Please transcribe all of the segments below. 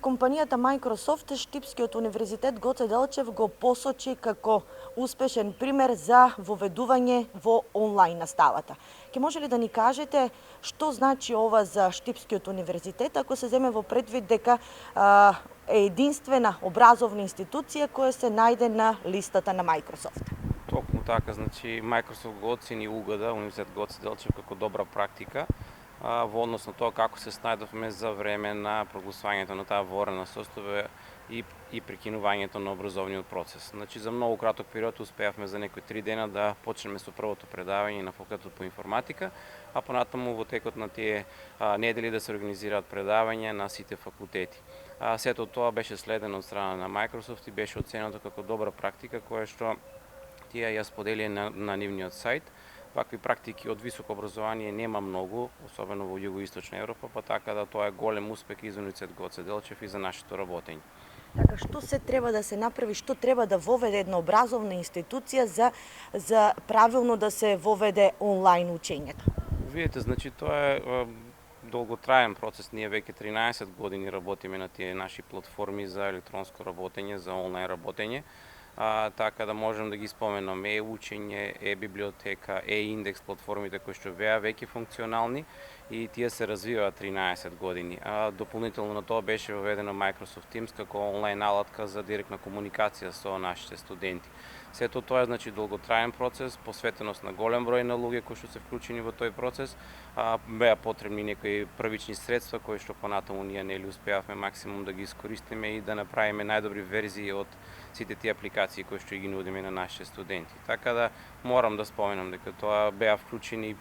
Компанијата Microsoft Штипскиот универзитет Гоце Делчев го посочи како успешен пример за воведување во онлайн наставата. Ке може ли да ни кажете што значи ова за Штипскиот универзитет, ако се земе во предвид дека е единствена образовна институција која се најде на листата на Microsoft? Токму така, значи Microsoft го оцени угода Универзитет Гоце Делчев како добра практика во однос на тоа како се снајдовме за време на прогласувањето на таа ворена состојба и прекинувањето на образовниот процес. Значи за многу краток период успеавме за некои 3 дена да почнеме со првото предавање на факултетот по информатика, а понатаму во текот на тие недели да се организираат предавања на сите факултети. Сето тоа беше следено од страна на Microsoft и беше оценето како добра практика која што тие ја споделија на нивниот сајт. Вакви практики од високо образование нема многу, особено во југоисточна Европа, па така да тоа е голем успех и за Универзитет Гоце Делчев и за нашето работење. Така, што се треба да се направи, што треба да воведе една образовна институција за правилно да се воведе онлайн учењето? Видите, значи тоа е долготраен процес. Ние веќе 13 години работиме на тие наши платформи за електронско работење, за онлайн работење. Така да можем да ги споменам учење, библиотека, индекс платформите кои што беа веќе функционални и тие се развиваат 13 години. Дополнително на тоа беше воведена Microsoft Teams како онлайн алатка за директна комуникација со нашите студенти. Сето тоа е значи долготраен процес, посветеност на голем број на луѓе кои што се вклучени во тој процес. Беа потребни некои првични средства кои што понатаму ние нели успеавме максимум да ги искористиме и да направиме најдобри верзии од сите тие апликации кои што ги нудиме на нашите студенти. Така да морам да споменам дека тоа беа вклучени,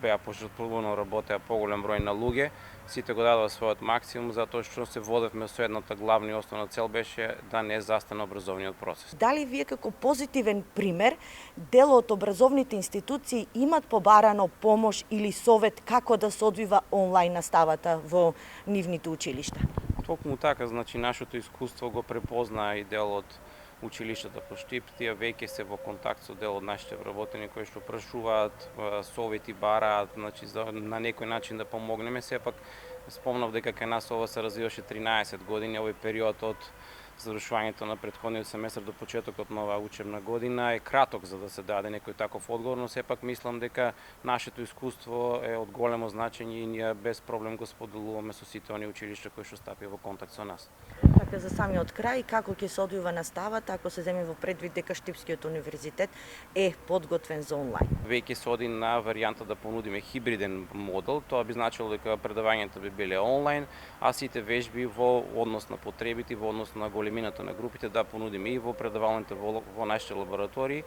беа пожртвувано работеа поголем број на луѓе, сите го дадоа својот максимум затоа што се водевме со едната главна и основна цел беше да не застане образовниот процес. Дали вие како позитивен пример дел од образовните институции имат побарано помош или совет како да се одвива онлайн наставата во нивните училишта? Токму така, значи нашето искуство го препознаа и дел од училиштата по Штип, тие веќе се во контакт со дел од нашите вработени кои што прашуваат совети, бараат, значи на некој начин да помогнеме. Сепак спомнав дека кај нас ова се развиваше 13 години, овој период од завршувањето на претходниот семестар до почетокот на оваа учебна година е краток за да се даде некој таков одговор, но сепак мислам дека нашето искуство е од големо значење и ние без проблем го споделуваме со сите оние училишта кои што стапија во контакт со нас. Така за самиот крај, како ќе се одвива наставата ако се земе во предвид дека Штипскиот универзитет е подготвен за онлайн? Веќе се оди на варијанта да понудиме хибриден модел, тоа би значило дека предавањата би биле онлайн, а сите вежби во однос на потребите, во однос на големината на групите да понудиме и во предавалните во нашите лаборатории